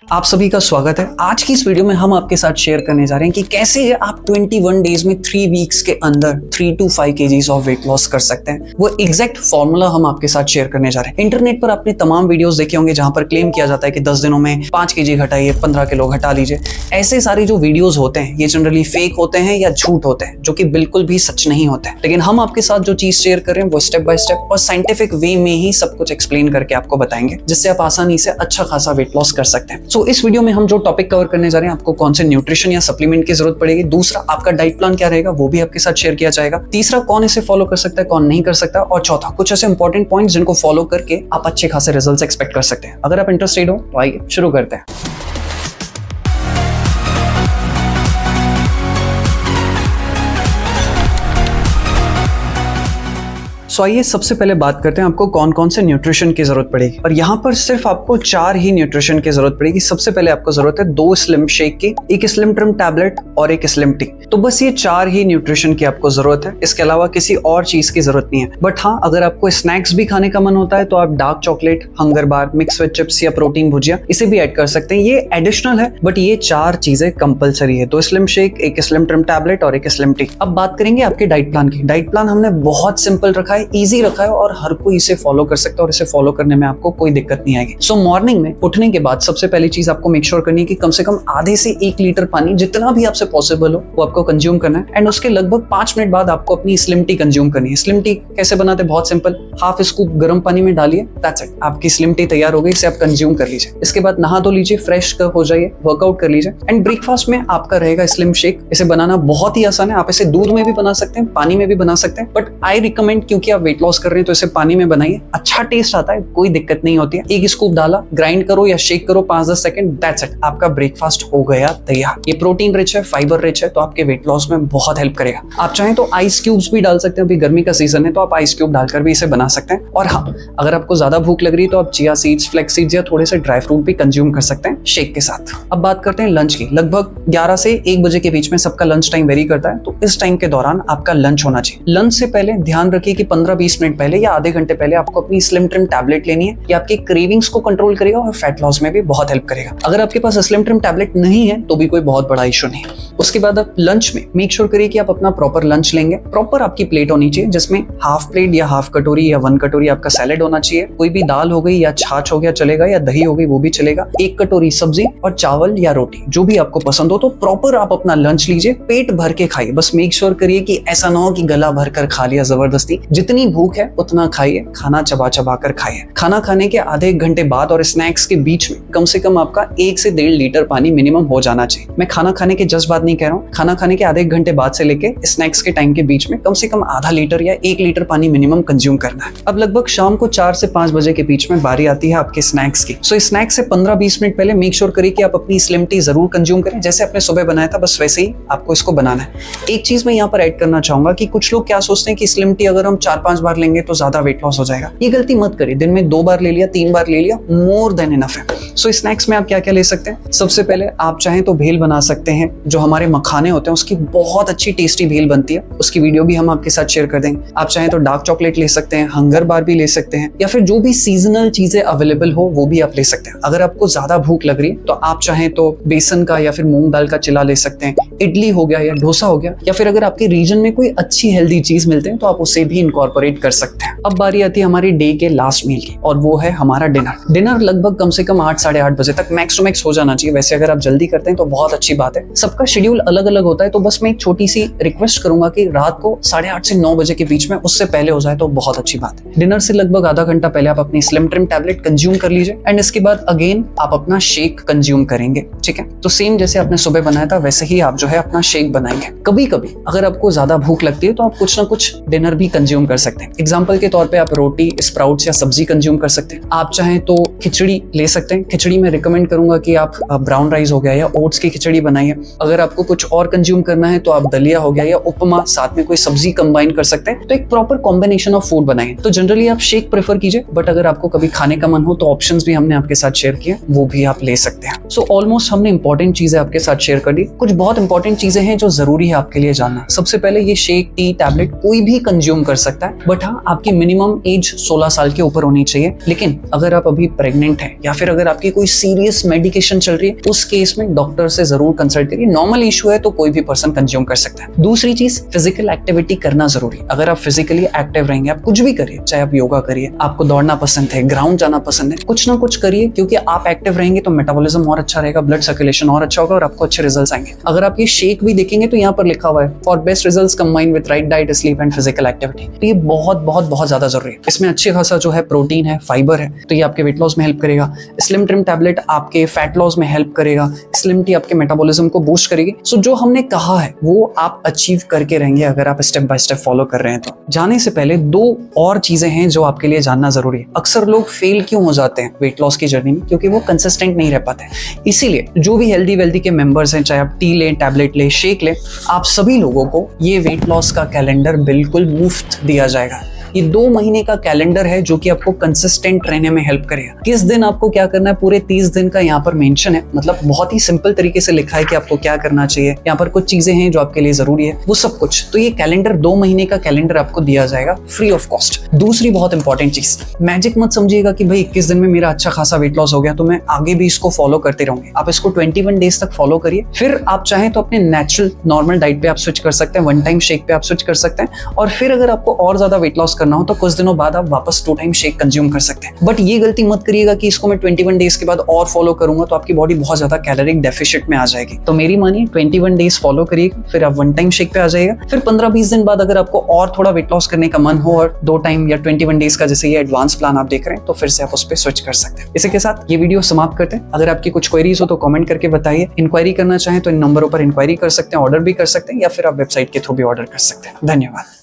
आप सभी का स्वागत है। आज की इस वीडियो में हम आपके साथ शेयर करने जा रहे हैं कि कैसे आप 21 डेज में 3 वीक्स के अंदर 3 to 5 kgs of weight loss कर सकते हैं। वो एग्जैक्ट फॉर्मूला हम आपके साथ शेयर करने जा रहे हैं। इंटरनेट पर आपने तमाम वीडियोस देखे होंगे जहां पर क्लेम किया जाता है कि 10 दिनों में 5 kg घटाइए, 15 किलो घटा लीजिए। ऐसे सारे जो वीडियोज होते हैं ये जनरली फेक होते हैं या झूठ होते हैं, जो कि बिल्कुल भी सच नहीं होते हैं। लेकिन हम आपके साथ जो चीज शेयर कर रहे हैं वो स्टेप बाय स्टेप और साइंटिफिक वे में ही सब कुछ एक्सप्लेन करके आपको बताएंगे, जिससे आप आसानी से अच्छा खासा वेट लॉस कर सकते हैं। सो इस वीडियो में हम जो टॉपिक कवर करने जा रहे हैं, आपको कौन से न्यूट्रिशन या सप्लीमेंट की जरूरत पड़ेगी, दूसरा आपका डाइट प्लान क्या रहेगा वो भी आपके साथ शेयर किया जाएगा, तीसरा कौन इसे फॉलो कर सकता है कौन नहीं कर सकता, और चौथा कुछ ऐसे इंपॉर्टेंट पॉइंट्स जिनको फॉलो करके आप अच्छे खासे रिजल्ट्स एक्सपेक्ट कर सकते हैं। अगर आप इंटरेस्टेड हो तो आइए शुरू करते हैं। सो आइए सबसे पहले बात करते हैं आपको कौन कौन से न्यूट्रिशन की जरूरत पड़ेगी। और यहाँ पर सिर्फ आपको 4 ही न्यूट्रिशन की जरूरत पड़ेगी। सबसे पहले आपको जरूरत है 2 स्लिम शेक की, 1 स्लिम ट्रिम टैबलेट और 1 स्लिम टी। तो बस ये 4 ही न्यूट्रिशन की आपको जरूरत है, इसके अलावा किसी और चीज की जरूरत नहीं है। बट हाँ, अगर आपको स्नैक्स भी खाने का मन होता है तो आप dark chocolate, hunger bar, mix with chips या प्रोटीन भुजिया इसे भी ऐड कर सकते हैं। ये एडिशनल है बट ये 4 चीजें कंपलसरी है। 2 slim shake, 1 slim trim tablet और 1 स्लिम टी। अब बात करेंगे आपके डाइट प्लान की। डाइट प्लान हमने बहुत सिंपल रखा है, ईजी रखा है और हर कोई इसे फॉलो कर सकता है और इसे फॉलो करने में आपको कोई दिक्कत नहीं आएगी। सो मॉर्निंग में उठने के बाद सबसे पहली चीज आपको मेक श्योर करनी है कि कम से कम आधे से 1 लीटर पानी, जितना भी आपसे पॉसिबल हो वो आपको कंज्यूम करना है। एंड उसके लगभग 5 मिनट बाद आपको अपनी स्लिम टी कंज्यूम करनी है। स्लिम टी कैसे बनाते हैं, बहुत सिंपल, हाफ स्कूप गर्म पानी में डालिए, दैट्स इट, आपकी स्लिम टी तैयार हो गई। इसे आप कंज्यूम कर लीजिए। इसके बाद नहा धो लीजिए, फ्रेश हो जाइए, वर्कआउट कर लीजिए। एंड ब्रेकफास्ट में आपका रहेगा स्लिम शेक। इसे बनाना बहुत ही आसान है। आप इसे दूध में भी बना सकते हैं, पानी में भी बना सकते हैं, बट आई रिकमेंड, क्योंकि आप वेट लॉस कर रहे हैं तो इसे पानी में बनाइए, अच्छा टेस्ट आता है, कोई दिक्कत नहीं होती है। 1 स्कूप डाला, ग्राइंड करो या शेक करो 5-10 सेकंड, दैट्स इट, आपका ब्रेकफास्ट हो गया तैयार। ये प्रोटीन रिच है, फाइबर रिच है, तो आपके वेट लॉस में बहुत हेल्प करेगा। आप चाहें तो आइस क्यूब्स भी डाल सकते हैं, अभी गर्मी का सीजन है तो आप आइस क्यूब डालकर भी इसे बना सकते हैं। और हाँ, अगर आपको ज्यादा भूख लग रही है तो आप चिया सीड्स, फ्लेक्स सीड्स या थोड़े से ड्राई फ्रूट भी कंज्यूम कर सकते हैं शेक के साथ। अब बात करते हैं लंच की। लगभग 11 से 1 बजे के बीच में सबका लंच टाइम वेरी करता है, तो इस टाइम के दौरान आपका लंच होना चाहिए। लंच से पहले ध्यान रखिए कि 15-20 मिनट पहले या आधे घंटे पहले आपको अपनी स्लिम ट्रिम टैबलेट लेनी है। ये आपके क्रेविंग्स को कंट्रोल करेगा और फैट लॉस में भी बहुत हेल्प करेगा। अगर आपके पास स्लिम ट्रिम टैबलेट नहीं है तो भी कोई बहुत बड़ा इशू नहीं है। उसके बाद आप लंच में मेक श्योर करिए कि आप अपना प्रॉपर लंच लेंगे। प्रॉपर आपकी प्लेट होनी चाहिए जिसमें हाफ प्लेट या हाफ कटोरी या 1 कटोरी आपका सैलेड होना चाहिए। कोई भी दाल हो गई या छाछ हो गया चलेगा, या दही हो गई वो भी चलेगा। 1 कटोरी सब्जी और चावल या रोटी, जो भी आपको पसंद हो। तो प्रॉपर आप अपना लंच लीजिए, पेट भर के खाइए। बस मेक श्योर करिए कि ऐसा ना हो कि गला भर कर खा लिया जबरदस्ती। जितनी भूख है उतना खाइए, खाना चबा चबा कर खाइए। खाना खाने के आधे 1 घंटे बाद और स्नैक्स के बीच में कम से कम आपका 1 से 1.5 लीटर पानी मिनिमम हो जाना चाहिए। मैं खाना खाने के जस्ट बाद नहीं कह रहा हूँ, खाना खाने के आधे 1 घंटे बाद से लेके स्नैक्स के टाइम के बीच में कम से कम आधा लीटर या 1 लीटर पानी मिनिमम कंज्यूम करना है। अब लगभग शाम को 4 से 5 बजे के बीच में बारी आती है आपके स्नैक्स की। सो स्नैक्स से 15-20 मिनट पहले मेक श्योर करिए कि आप अपनी स्लिम टी जरूर कंज्यूम करें। जैसे आपने सुबह बनाया था बस वैसे ही आपको इसको बनाना है। एक चीज मैं यहाँ पर ऐड करना चाहूंगा कि कुछ लोग क्या सोचते हैं कि स्लिम टी अगर हम 4-5 बार लेंगे तो ज्यादा वेट लॉस हो जाएगा। ये गलती मत करिए। दिन में 2 बार ले लिया, 3 बार ले लिया, मोर देन इनफ है। सो स्नैक्स में आप क्या क्या ले सकते हैं? सबसे पहले आप चाहें तो भेल बना सकते हैं। जो हमारे मखाने होते हैं उसकी बहुत अच्छी टेस्टी भेल बनती है, उसकी वीडियो भी हम आपके साथ शेयर कर देंगे। आप चाहें तो डार्क चॉकलेट ले सकते हैं, हंगर बार भी ले सकते हैं, या फिर जो भी सीजनल चीजें अवेलेबल हो वो भी आप ले सकते हैं। अगर आपको ज्यादा भूख लग रही है तो आप चाहें तो बेसन का या फिर मूंग दाल का चिला ले सकते हैं। इडली हो गया या डोसा हो गया, या फिर अगर आपके रीजन में कोई अच्छी हेल्दी चीज मिलते हैं तो आप उसे भी इनकॉर्पोरेट कर सकते हैं। अब बारी आती है हमारी डे के लास्ट मील की, और वो है हमारा डिनर। डिनर लगभग कम से कम 8-8:30 बजे तक मैक्स टू मैक्स हो जाना चाहिए। वैसे अगर आप जल्दी करते हैं तो बहुत अच्छी बात है। सबका शेड्यूल अलग अलग होता है, तो बस मैं एक छोटी सी रिक्वेस्ट करूंगा कि रात को 8:30 से 9 बजे के बीच में उससे पहले हो जाए तो बहुत अच्छी बात है। डिनर से लगभग आधा घंटा पहले आप अपनी स्लिम ट्रिम टैबलेट कंज्यूम कर लीजिए। एंड इसके बाद अगेन आप अपना शेक कंज्यूम करेंगे, ठीक है? तो सेम जैसे आपने सुबह बनाया था वैसे ही आप जो है अपना शेक बनाएंगे। कभी कभी अगर आपको ज्यादा भूख लगती है तो आप कुछ ना कुछ डिनर भी कंज्यूम कर सकते हैं। एग्जाम्पल के तौर पे आप रोटी, स्प्राउट्स या सब्जी कंज्यूम कर सकते हैं। आप चाहें तो खिचड़ी ले सकते हैं। खिचड़ी में रिकमेंड करूंगा कि आप ब्राउन राइस हो गया या ओट्स की खिचड़ी बनाइए। अगर आपको कुछ और कंज्यूम करना है तो आप दलिया हो गया या उपमा, साथ में कोई सब्जी कंबाइन कर सकते हैं। तो एक प्रॉपर कॉम्बिनेशन ऑफ फूड बनाइए। तो जनरली आप शेक प्रेफर कीजिए, बट अगर आपको कभी खाने का मन हो तो ऑप्शंस भी हमने आपके साथ शेयर किए, वो भी आप ले सकते हैं। सो ऑलमोस्ट हमने इंपॉर्टेंट चीजें आपके साथ शेयर कर दी। कुछ बहुत इंपॉर्टेंट चीजें हैं जो जरूरी है आपके लिए जानना। सबसे पहले ये शेक, टी, टैबलेट कोई भी कंज्यूम कर सकता है है, बट हाँ आपकी मिनिमम एज 16 साल के ऊपर होनी चाहिए। लेकिन अगर आप अभी प्रेग्नेंट हैं या फिर अगर आपकी कोई सीरियस मेडिकेशन चल रही है, उस केस में डॉक्टर से जरूर कंसल्ट करिए। नॉर्मल इशू है तो कोई भी पर्सन कंज्यूम कर सकता है। दूसरी चीज, फिजिकल एक्टिविटी करना जरूरी। अगर आप फिजिकली एक्टिव रहेंगे, आप कुछ भी करिए, चाहे आप योगा करिए, आपको दौड़ना पसंद है, ग्राउंड जाना पसंद है, कुछ ना कुछ करिए, क्योंकि आप एक्टिव रहेंगे तो मेटाबॉलिज्म और अच्छा रहेगा, ब्लड सर्कुलेशन और अच्छा होगा और आपको अच्छे रिजल्ट्स आएंगे। अगर आप ये शेक भी देखेंगे तो यहाँ पर लिखा हुआ है for best results combine with right diet, sleep and physical activity. तो ये बहुत बहुत बहुत ज्यादा जरूरी है। इसमें अच्छे खासा जो है प्रोटीन है, फाइबर है, तो ये आपके वेट लॉस में हेल्प करेगा। स्लिम ट्रिम टैबलेट आपके फैट लॉस में हेल्प करेगा। स्लिम टी आपके मेटाबॉलिज्म को बूस्ट करेगी। सो जो हमने कहा है वो आप अचीव करके रहेंगे अगर आप स्टेप बाय स्टेप फॉलो कर रहे हैं। तो जाने से पहले दो और चीजें हैं जो आपके लिए जानना जरूरी है। अक्सर लोग फेल क्यों हो जाते हैं वेट लॉस की जर्नी में? क्योंकि वो कंसिस्टेंट नहीं रह पाते हैं। इसीलिए जो भी हेल्दी वेल्दी के मेंबर्स हैं, चाहे आप टी लें, टैबलेट लें, शेक लें, आप सभी लोगों को ये वेट लॉस का कैलेंडर बिल्कुल मुफ्त दिया जाएगा। ये 2 महीने का कैलेंडर है जो कि आपको कंसिस्टेंट रहने में हेल्प करेगा। किस दिन आपको क्या करना है, पूरे 30 दिन का यहाँ पर मेंशन है। मतलब बहुत ही सिंपल तरीके से लिखा है कि आपको क्या करना चाहिए। यहाँ पर कुछ चीजें हैं जो आपके लिए जरूरी है, वो सब कुछ। तो ये कैलेंडर 2 महीने का कैलेंडर आपको दिया जाएगा फ्री ऑफ कॉस्ट। दूसरी बहुत इंपॉर्टेंट चीज, मैजिक मत समझिएगा कि भाई 21 दिन में मेरा अच्छा खासा वेट लॉस हो गया तो मैं आगे भी इसको फॉलो करते रहूंगी। आप इसको 21 डेज तक फॉलो करिए, फिर आप चाहें तो अपने नेचुरल नॉर्मल डाइट पे आप स्विच कर सकते हैं, 1 टाइम शेक पे आप स्विच कर सकते हैं, और फिर अगर आपको और ज्यादा वेट लॉस करना हो तो कुछ दिनों बाद आप वापस 2 टाइम शेक कंज्यूम कर सकते हैं। बट ये गलती मत करिएगा कि इसको मैं 21 डेज के बाद और फॉलो करूंगा तो आपकी बॉडी बहुत ज्यादा कैलोरिक डेफिशिट में आ जाएगी। तो मेरी मानिए 21 डेज फॉलो करिएगा, फिर आप 1 टाइम शेक पे आ जाइएगा। फिर 15-20 दिन बाद अगर आपको और थोड़ा वेट लॉस करने का मन हो और 2 टाइम या 21 डेज का जैसे ये एडवांस प्लान आप देख रहे हैं, तो फिर से आप उस पर स्विच कर सकते हैं। इसी के साथ ये वीडियो समाप्त करते हैं। अगर आपकी कुछ क्वेरीज हो तो कमेंट करके बताइए। इंक्वायरी करना चाहें तो इन नंबरों पर इंक्वायरी कर सकते हैं, ऑर्डर भी कर सकते हैं, या फिर आप वेबसाइट के थ्रू भी ऑर्डर कर सकते हैं। धन्यवाद।